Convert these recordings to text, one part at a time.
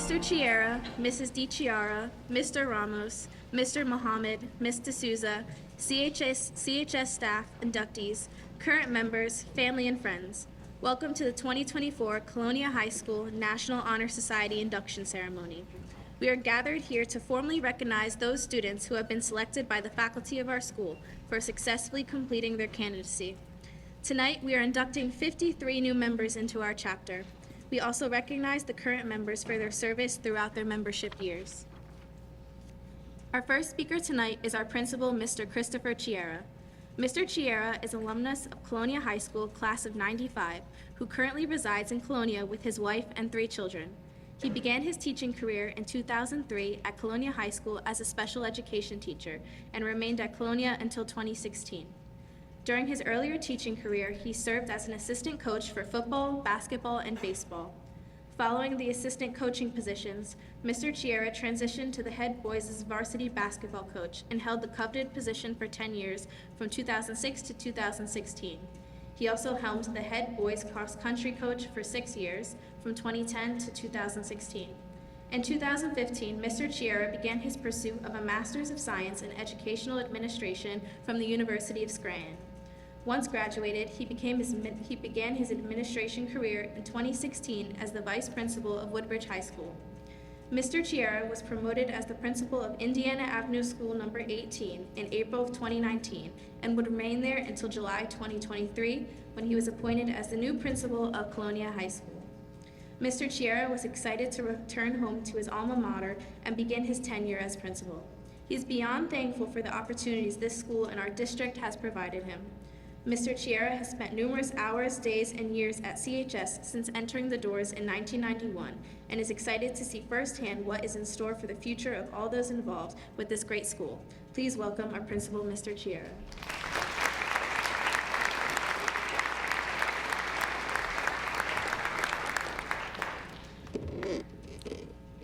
Mr. Chiara, Mrs. DiChiara, Mr. Ramos, Mr. Mohammed, Ms. D'Souza, CHS staff, inductees, current members, family, and friends. Welcome to the 2024 Colonia High School National Honor Society Induction Ceremony. We are gathered here to formally recognize those students who have been selected by the faculty of our school for successfully completing their candidacy. Tonight, we are inducting 53 new members into our chapter. We also recognize the current members for their service throughout their membership years. Our first speaker tonight is our principal, Mr. Christopher Chiara. Mr. Chiara is alumnus of Colonia High School, class of '95, who currently resides in Colonia with his wife and 3 children. He began his teaching career in 2003 at Colonia High School as a special education teacher and remained at Colonia until 2016. During his earlier teaching career, he served as an assistant coach for football, basketball, and baseball. Following the assistant coaching positions, Mr. Chiara transitioned to the head boys' varsity basketball coach and held the coveted position for 10 years from 2006 to 2016. He also helmed the head boys cross-country coach for 6 years, from 2010 to 2016. In 2015, Mr. Chiara began his pursuit of a Master's of Science in Educational Administration from the University of Scranton. Once graduated, he began his administration career in 2016 as the vice principal of Woodbridge High School. Mr. Chiara was promoted as the principal of Indiana Avenue School No. 18 in April of 2019 and would remain there until July 2023 when he was appointed as the new principal of Colonia High School. Mr. Chiara was excited to return home to his alma mater and begin his tenure as principal. He is beyond thankful for the opportunities this school and our district has provided him. Mr. Chiara has spent numerous hours, days, and years at CHS since entering the doors in 1991 and is excited to see firsthand what is in store for the future of all those involved with this great school. Please welcome our principal, Mr. Chiara.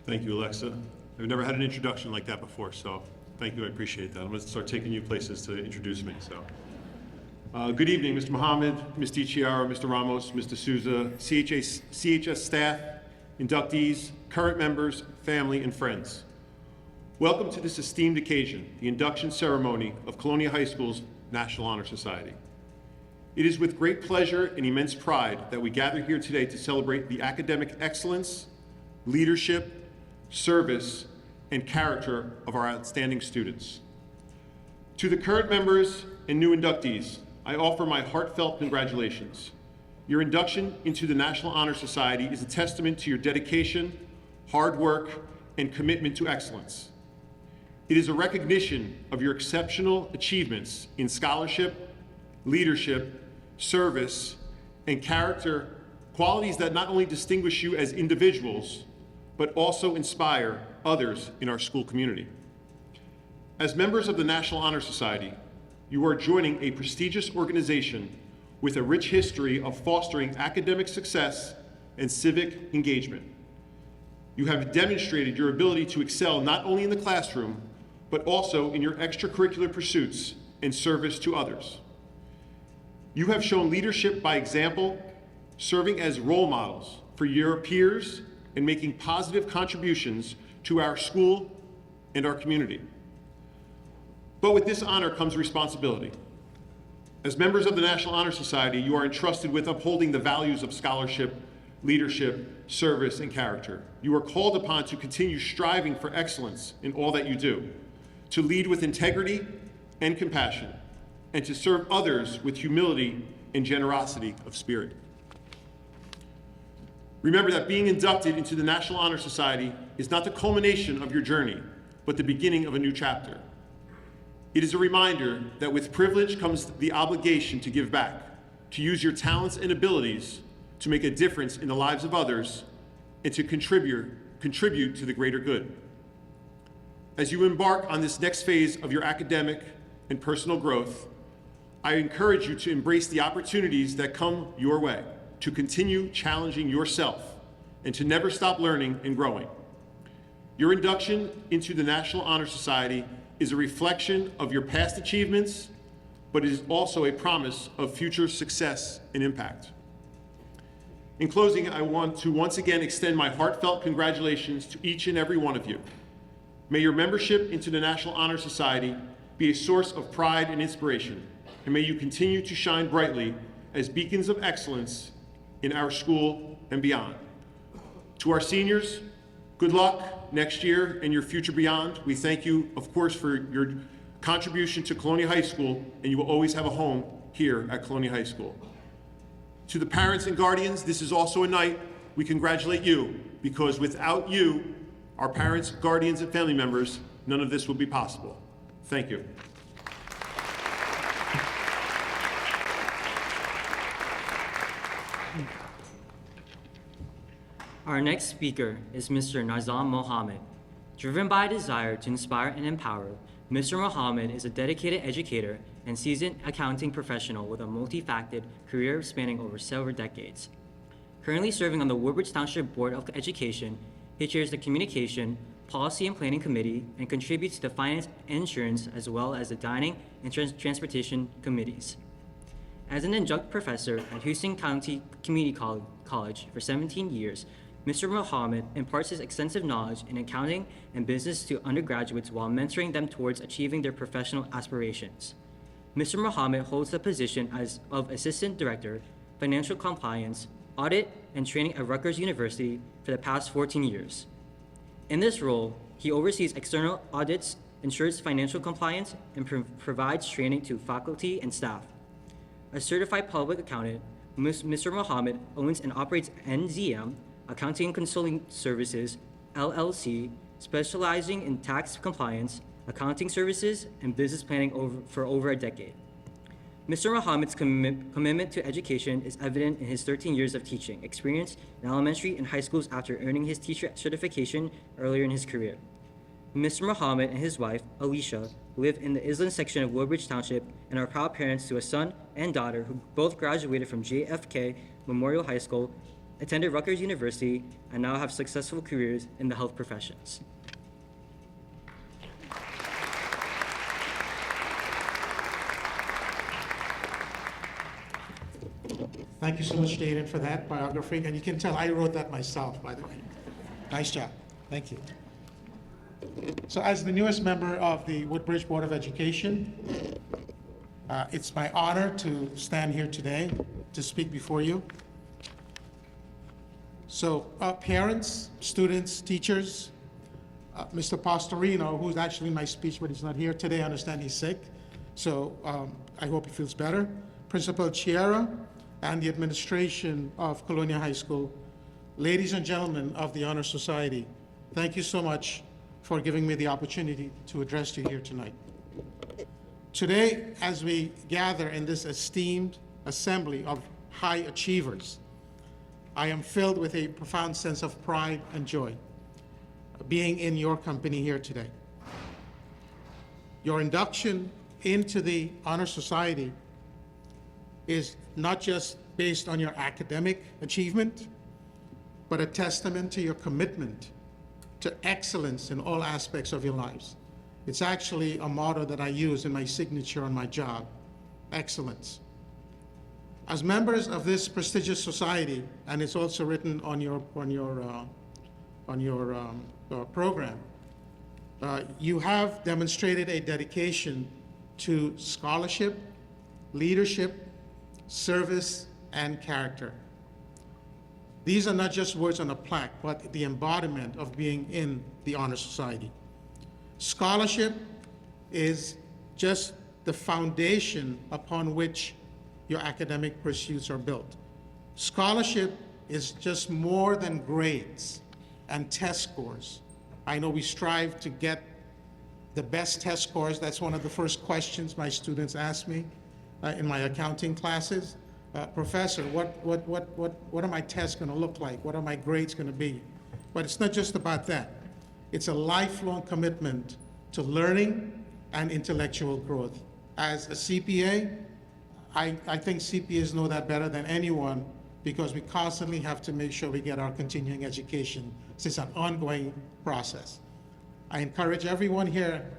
Thank you, Alexa. I've never had an introduction like that before, so thank you, I appreciate that. I'm going to start taking you places to introduce me. Good evening, Mr. Mohammed, Ms. DiChiara, Mr. Ramos, Ms. D'Souza, CHS staff, inductees, current members, family, and friends. Welcome to this esteemed occasion, the induction ceremony of Colonia High School's National Honor Society. It is with great pleasure and immense pride that we gather here today to celebrate the academic excellence, leadership, service, and character of our outstanding students. To the current members and new inductees, I offer my heartfelt congratulations. Your induction into the National Honor Society is a testament to your dedication, hard work, and commitment to excellence. It is a recognition of your exceptional achievements in scholarship, leadership, service, and character, qualities that not only distinguish you as individuals, but also inspire others in our school community. As members of the National Honor Society, you are joining a prestigious organization with a rich history of fostering academic success and civic engagement. You have demonstrated your ability to excel not only in the classroom, but also in your extracurricular pursuits and service to others. You have shown leadership by example, serving as role models for your peers and making positive contributions to our school and our community. But with this honor comes responsibility. As members of the National Honor Society, you are entrusted with upholding the values of scholarship, leadership, service, and character. You are called upon to continue striving for excellence in all that you do, to lead with integrity and compassion, and to serve others with humility and generosity of spirit. Remember that being inducted into the National Honor Society is not the culmination of your journey, but the beginning of a new chapter. It is a reminder that with privilege comes the obligation to give back, to use your talents and abilities to make a difference in the lives of others, and to contribute to the greater good. As you embark on this next phase of your academic and personal growth, I encourage you to embrace the opportunities that come your way, to continue challenging yourself, and to never stop learning and growing. Your induction into the National Honor Society is a reflection of your past achievements, but it is also a promise of future success and impact. In closing, I want to once again extend my heartfelt congratulations to each and every one of you. May your membership into the National Honor Society be a source of pride and inspiration, and may you continue to shine brightly as beacons of excellence in our school and beyond. To our seniors, good luck next year and your future beyond. We thank you, of course, for your contribution to Colonia High School, and you will always have a home here at Colonia High School. To the parents and guardians, this is also a night we congratulate you, because without you, our parents, guardians, and family members, none of this would be possible. Thank you. Our next speaker is Mr. Nizam Mohammed. Driven by a desire to inspire and empower, Mr. Mohammed is a dedicated educator and seasoned accounting professional with a multifaceted career spanning over several decades. Currently serving on the Woodbridge Township Board of Education, he chairs the Communication, Policy and Planning Committee and contributes to the Finance and Insurance as well as the Dining and Transportation Committees. As an adjunct professor at Houston County Community College for 17 years, Mr. Mohammed imparts his extensive knowledge in accounting and business to undergraduates while mentoring them towards achieving their professional aspirations. Mr. Mohammed holds the position of Assistant Director, Financial Compliance, Audit, and Training at Rutgers University for the past 14 years. In this role, he oversees external audits, ensures financial compliance, and provides training to faculty and staff. A certified public accountant, Mr. Mohammed owns and operates NZM, Accounting and Consulting Services, LLC, specializing in tax compliance, accounting services, and business planning for over a decade. Mr. Mohammed's commitment to education is evident in his 13 years of teaching experience in elementary and high schools after earning his teacher certification earlier in his career. Mr. Mohammed and his wife, Alicia, live in the Island section of Woodbridge Township and are proud parents to a son and daughter who both graduated from JFK Memorial High School, attended Rutgers University, and now have successful careers in the health professions. Thank you so much, Jaden, for that biography. And you can tell I wrote that myself, by the way. Nice job. Thank you. So as the newest member of the Woodbridge Board of Education, it's my honor to stand here today to speak before you. So parents, students, teachers, Mr. Pastorino, who's actually in my speech, but he's not here today. I understand he's sick. So I hope he feels better. Principal Chiara and the administration of Colonia High School, ladies and gentlemen of the Honor Society, thank you so much for giving me the opportunity to address you here tonight. Today, as we gather in this esteemed assembly of high achievers, I am filled with a profound sense of pride and joy being in your company here today. Your induction into the Honor Society is not just based on your academic achievement, but a testament to your commitment to excellence in all aspects of your lives. It's actually a motto that I use in my signature on my job, excellence. As members of this prestigious society, and it's also written on your program, you have demonstrated a dedication to scholarship, leadership, service, and character. These are not just words on a plaque, but the embodiment of being in the Honor Society. Scholarship is just the foundation upon which your academic pursuits are built. Scholarship is just more than grades and test scores. I know we strive to get the best test scores. That's one of the first questions my students ask me in my accounting classes. Professor, what are my tests going to look like? What are my grades going to be? But it's not just about that. It's a lifelong commitment to learning and intellectual growth. As a CPA, I think CPAs know that better than anyone because we constantly have to make sure we get our continuing education. So it's an ongoing process. I encourage everyone here,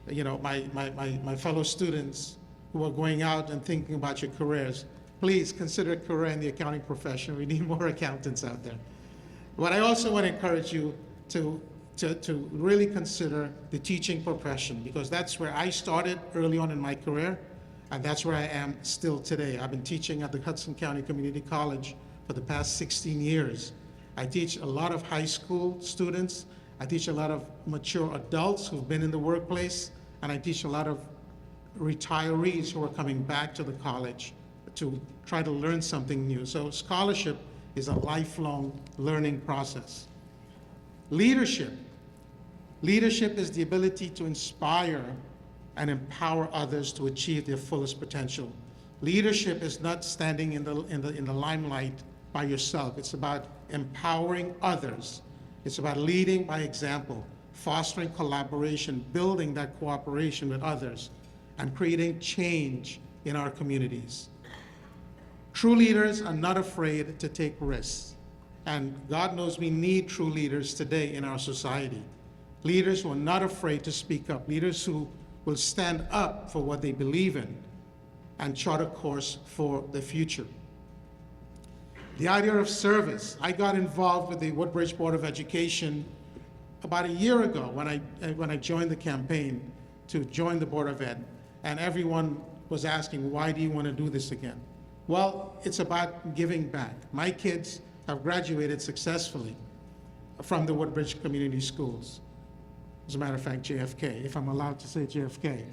my fellow students who are going out and thinking about your careers, please consider a career in the accounting profession. We need more accountants out there. But I also want to encourage you to really consider the teaching profession, because that's where I started early on in my career, and that's where I am still today. I've been teaching at the Hudson County Community College for the past 16 years. I teach a lot of high school students. I teach a lot of mature adults who've been in the workplace, and I teach a lot of retirees who are coming back to the college to try to learn something new. So scholarship is a lifelong learning process. Leadership. Leadership is the ability to inspire and empower others to achieve their fullest potential. Leadership is not standing in the limelight by yourself. It's about empowering others. It's about leading by example, fostering collaboration, building that cooperation with others, and creating change in our communities. True leaders are not afraid to take risks. And God knows we need true leaders today in our society. Leaders who are not afraid to speak up, leaders who will stand up for what they believe in and chart a course for the future. The idea of service. I got involved with the Woodbridge Board of Education about a year ago when I joined the campaign to join the Board of Ed, and everyone was asking, why do you want to do this again? Well, it's about giving back. My kids have graduated successfully from the Woodbridge Community Schools. As a matter of fact, JFK, if I'm allowed to say JFK.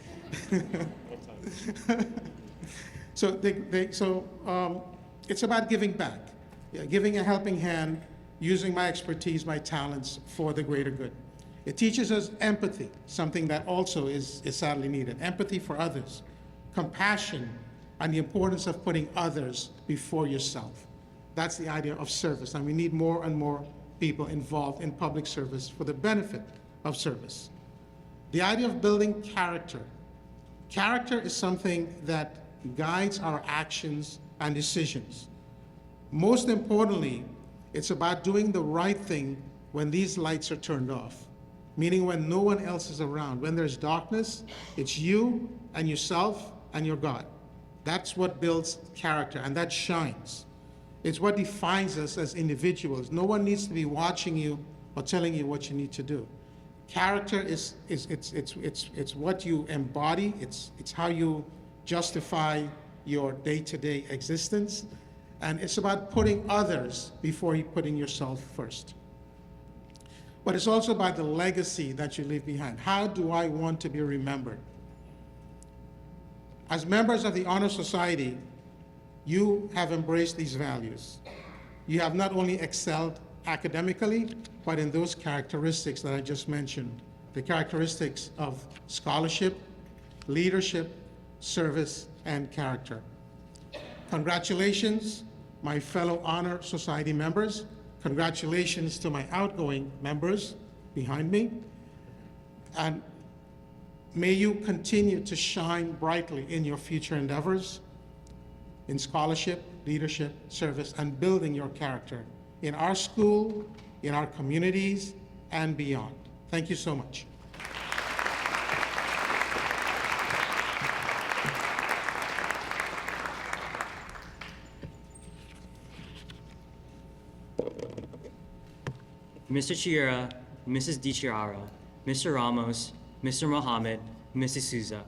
So it's about giving back, giving a helping hand, using my expertise, my talents for the greater good. It teaches us empathy, something that also is sadly needed. Empathy for others, compassion, and the importance of putting others before yourself. That's the idea of service, and we need more and more people involved in public service for the benefit of service. The idea of building character. Character is something that guides our actions and decisions. Most importantly, it's about doing the right thing when these lights are turned off, meaning when no one else is around. When there's darkness, it's you and yourself and your God. That's what builds character, and that shines. It's what defines us as individuals. No one needs to be watching you or telling you what you need to do. Character is what you embody. It's how you justify your day-to-day existence, and it's about putting others before you putting yourself first. But it's also about the legacy that you leave behind. How do I want to be remembered? As members of the Honor Society, you have embraced these values. You have not only excelled academically, but in those characteristics that I just mentioned, the characteristics of scholarship, leadership, service, and character. Congratulations, my fellow Honor Society members. Congratulations to my outgoing members behind me. And may you continue to shine brightly in your future endeavors, in scholarship, leadership, service, and building your character in our school, in our communities, and beyond. Thank you so much. Mr. Chiara, Mrs. DiChiara, Mr. Ramos, Mr. Mohammed, Mrs. Souza,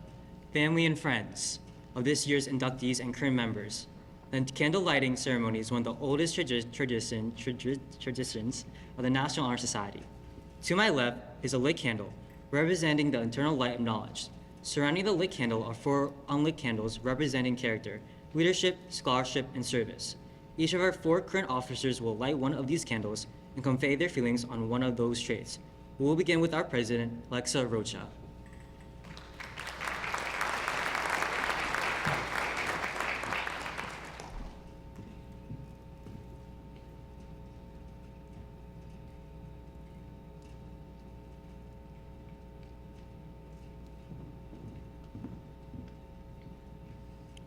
family and friends of this year's inductees and current members. The candle lighting ceremony is one of the oldest traditions of the National Honor Society. To my left is a lit candle, representing the internal light of knowledge. Surrounding the lit candle are 4 unlit candles representing character, leadership, scholarship, and service. Each of our 4 current officers will light one of these candles and convey their feelings on one of those traits. We will begin with our president, Lexa Rocha.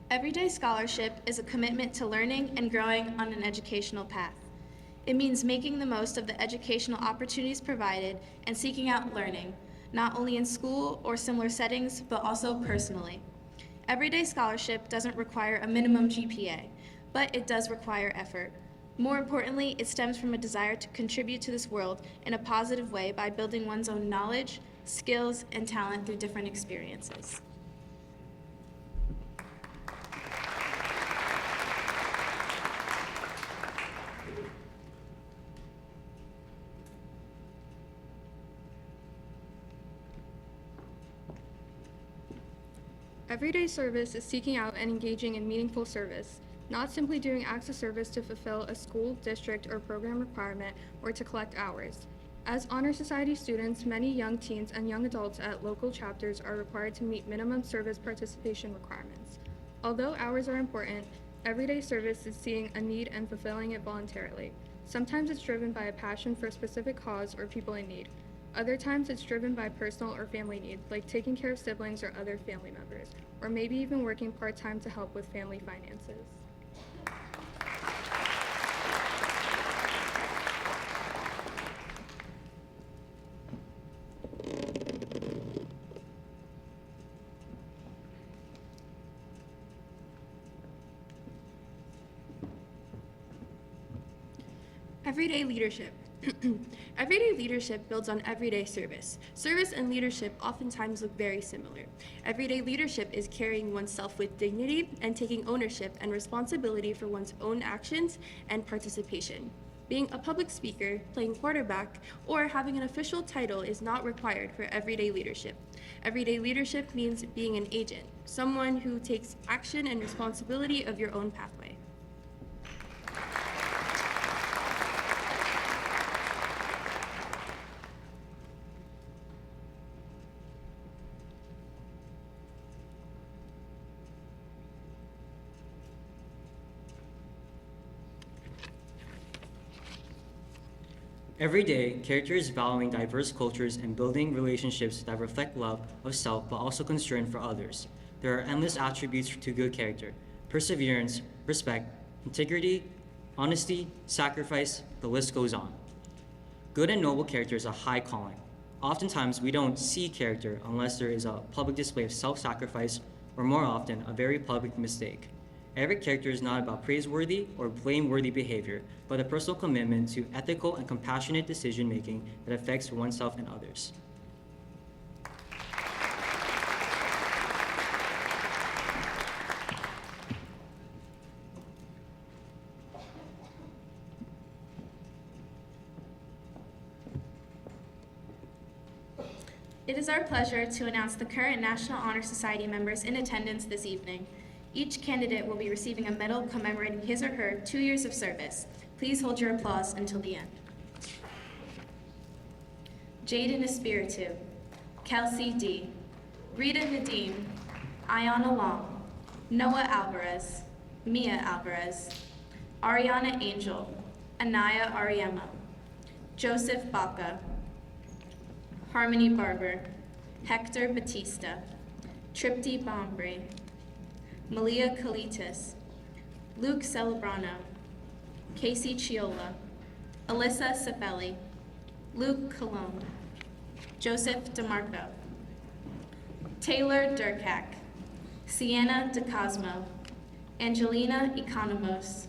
Everyday scholarship is a commitment to learning and growing on an educational path. It means making the most of the educational opportunities provided and seeking out learning, not only in school or similar settings, but also personally. Everyday scholarship doesn't require a minimum GPA, but it does require effort. More importantly, it stems from a desire to contribute to this world in a positive way by building one's own knowledge, skills, and talent through different experiences. Everyday service is seeking out and engaging in meaningful service, not simply doing acts of service to fulfill a school, district, or program requirement or to collect hours. As Honor Society students, many young teens and young adults at local chapters are required to meet minimum service participation requirements. Although hours are important, everyday service is seeing a need and fulfilling it voluntarily. Sometimes it's driven by a passion for a specific cause or people in need. Other times it's driven by personal or family needs, like taking care of siblings or other family members, or maybe even working part-time to help with family finances. Everyday leadership. Everyday leadership builds on everyday service. Service and leadership oftentimes look very similar. Everyday leadership is carrying oneself with dignity and taking ownership and responsibility for one's own actions and participation. Being a public speaker, playing quarterback, or having an official title is not required for everyday leadership. Everyday leadership means being an agent, someone who takes action and responsibility of your own pathway. Every day, character is valuing diverse cultures and building relationships that reflect love of self but also concern for others. There are endless attributes to good character: perseverance, respect, integrity, honesty, sacrifice, the list goes on. Good and noble character is a high calling. Oftentimes, we don't see character unless there is a public display of self-sacrifice, or more often, a very public mistake. Every character is not about praiseworthy or blameworthy behavior, but a personal commitment to ethical and compassionate decision-making that affects oneself and others. It is our pleasure to announce the current National Honor Society members in attendance this evening. Each candidate will be receiving a medal commemorating his or her 2 years of service. Please hold your applause until the end. Jaden Espiritu, Kelsey D., Rita Nadeem, Ayana Long, Noah Alvarez, Mia Alvarez, Ariana Angel, Anaya Ariema, Joseph Baca, Harmony Barber, Hector Batista, Tripti Bombray, Malia Kalitis, Luke Celebrano, Casey Chiola, Alyssa Cepelli, Luke Colon, Joseph DeMarco, Taylor Durkak, Sienna DeCosmo, Angelina Economos,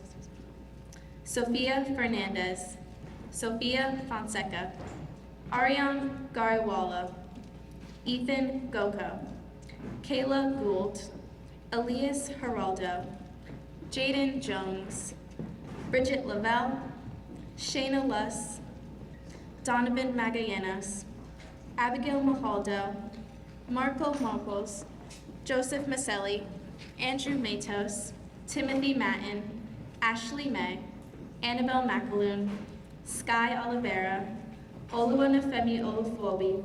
Sofia Fernandez, Sofia Fonseca, Ariane Gariwala, Ethan Goko, Kayla Gould, Elias Geraldo, Jaden Jones, Bridget Lavelle, Shayna Luss, Donovan Magallanes, Abigail Mahaldo, Marco Mompos, Joseph Maselli, Andrew Matos, Timothy Matten, Ashley May, Annabelle McAloon, Sky Oliveira, Oluwanifemi Olufobi,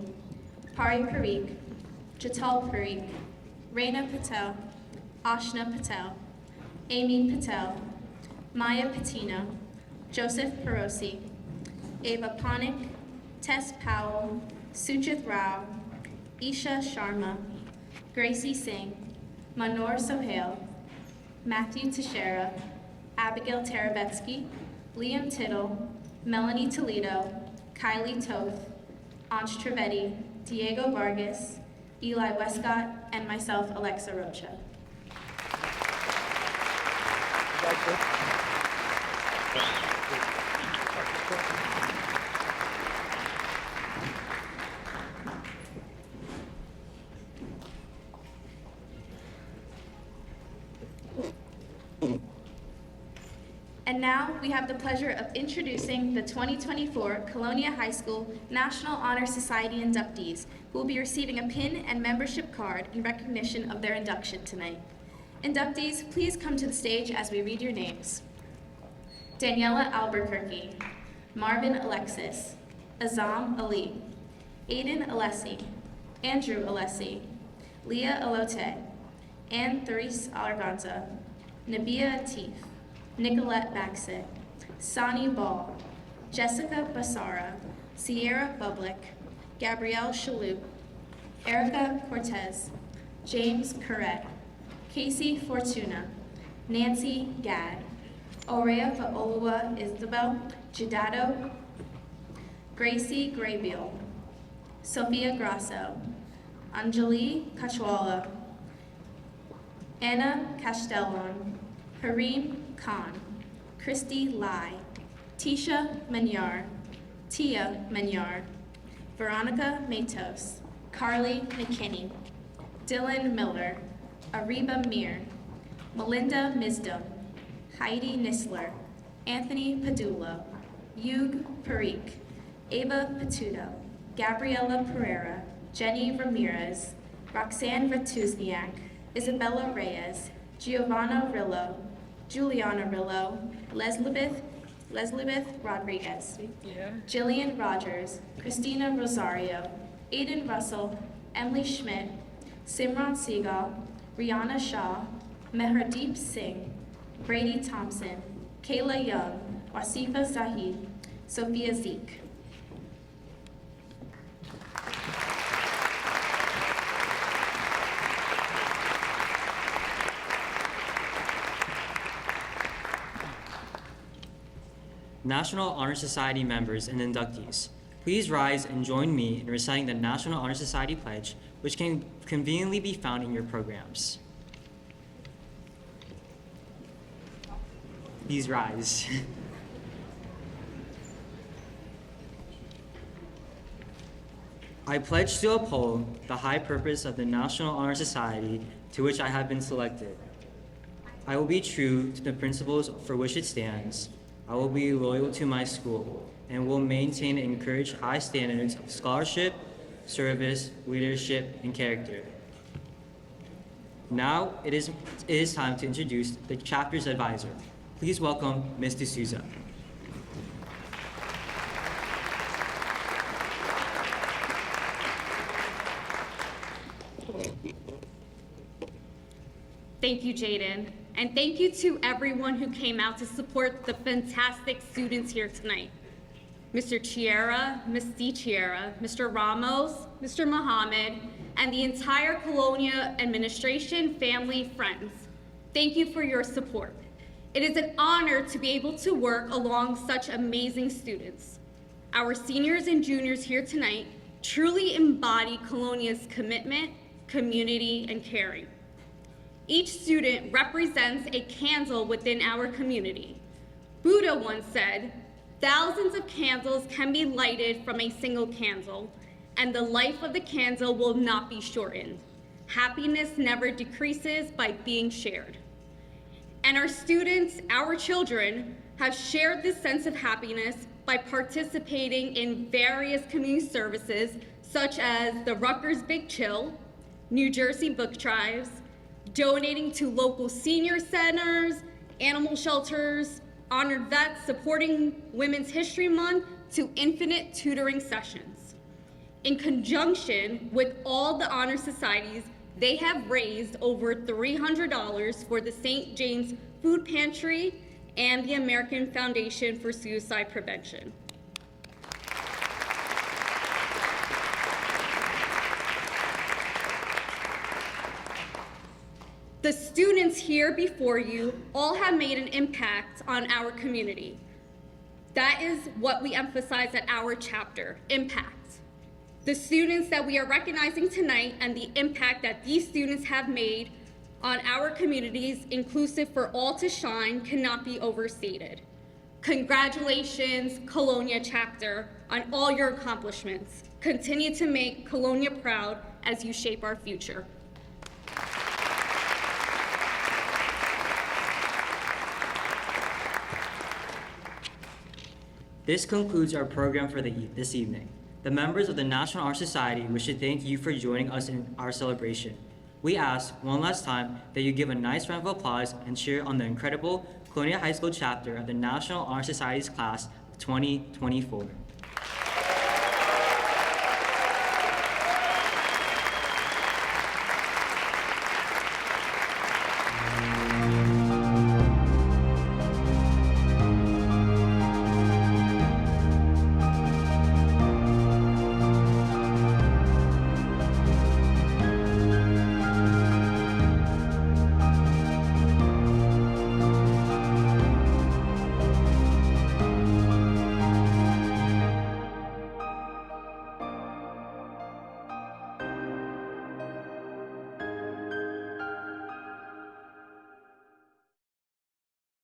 Pari Parikh, Jatal Parikh, Reina Patel, Ashna Patel, Amy Patel, Maya Patino, Joseph Perosi, Ava Panik, Tess Powell, Suchith Rao, Isha Sharma, Gracie Singh, Manor Sohail, Matthew Teixeira, Abigail Tarabetsky, Liam Tittle, Melanie Toledo, Kylie Toth, Ansh Trivedi, Diego Vargas, Eli Westcott, and myself, Alexa Rocha. And now we have the pleasure of introducing the 2024 Colonia High School National Honor Society inductees, who will be receiving a pin and membership card in recognition of their induction tonight. Inductees, please come to the stage as we read your names. Daniela Albuquerque, Marvin Alexis, Azam Ali, Aiden Alessi, Andrew Alessi, Leah Alote, Ann Therese Arganza, Nabia Atif, Nicolette Baxit, Sani Ball, Jessica Basara, Sierra Bublik, Gabrielle Shalhoub, Erica Cortez, James Corret, Casey Fortuna, Nancy Gadd, Aurea Faolua Isabel Judado, Gracie Graybiel, Sophia Grasso, Anjali Kachwala, Anna Castellon, Hareem Khan, Christy Lai, Tisha Manyar, Tia Manyar, Veronica Matos, Carly McKinney, Dylan Miller, Ariba Mir, Melinda Misdom, Heidi Nisler, Anthony Padula, Yug Parikh, Ava Patudo, Gabriela Pereira, Jenny Ramirez, Roxanne Ratuzniak, Isabella Reyes, Giovanna Rillo, Juliana Rillo, Leslibeth Rodriguez, Jillian Rogers, Christina Rosario, Aiden Russell, Emily Schmidt, Simran Segal, Rihanna Shaw, Meherdeep Singh, Brady Thompson, Kayla Young, Wasifa Zahid, Sophia Zeke. National Honor Society members and inductees, please rise and join me in reciting the National Honor Society Pledge, which can conveniently be found in your programs. Please rise. I pledge to uphold the high purpose of the National Honor Society to which I have been selected. I will be true to the principles for which it stands. I will be loyal to my school and will maintain and encourage high standards of scholarship, service, leadership, and character. Now it is time to introduce the chapter's advisor. Please welcome Ms. D'Souza. Thank you, Jaden. And thank you to everyone who came out to support the fantastic students here tonight. Mr. Chiera, Ms. DiChiera, Mr. Ramos, Mr. Mohammed, and the entire Colonia administration, family, friends. Thank you for your support. It is an honor to be able to work along such amazing students. Our seniors and juniors here tonight truly embody Colonia's commitment, community, and caring. Each student represents a candle within our community. Buddha once said, "Thousands of candles can be lighted from a single candle, and the life of the candle will not be shortened. Happiness never decreases by being shared." And our students, our children, have shared this sense of happiness by participating in various community services such as the Rutgers Big Chill, New Jersey Book Drives, donating to local senior centers, animal shelters, honored vets, supporting Women's History Month, to infinite tutoring sessions. In conjunction with all the honor societies, they have raised over $300 for the St. James Food Pantry and the American Foundation for Suicide Prevention. The students here before you all have made an impact on our community. That is what we emphasize at our chapter, impact. The students that we are recognizing tonight and the impact that these students have made on our community's inclusive for all to shine cannot be overstated. Congratulations, Colonia chapter, on all your accomplishments. Continue to make Colonia proud as you shape our future. This concludes our program for this evening. The members of the National Honor Society wish to thank you for joining us in our celebration. We ask one last time that you give a nice round of applause and cheer on the incredible Colonia High School chapter of the National Honor Society's class of 2024.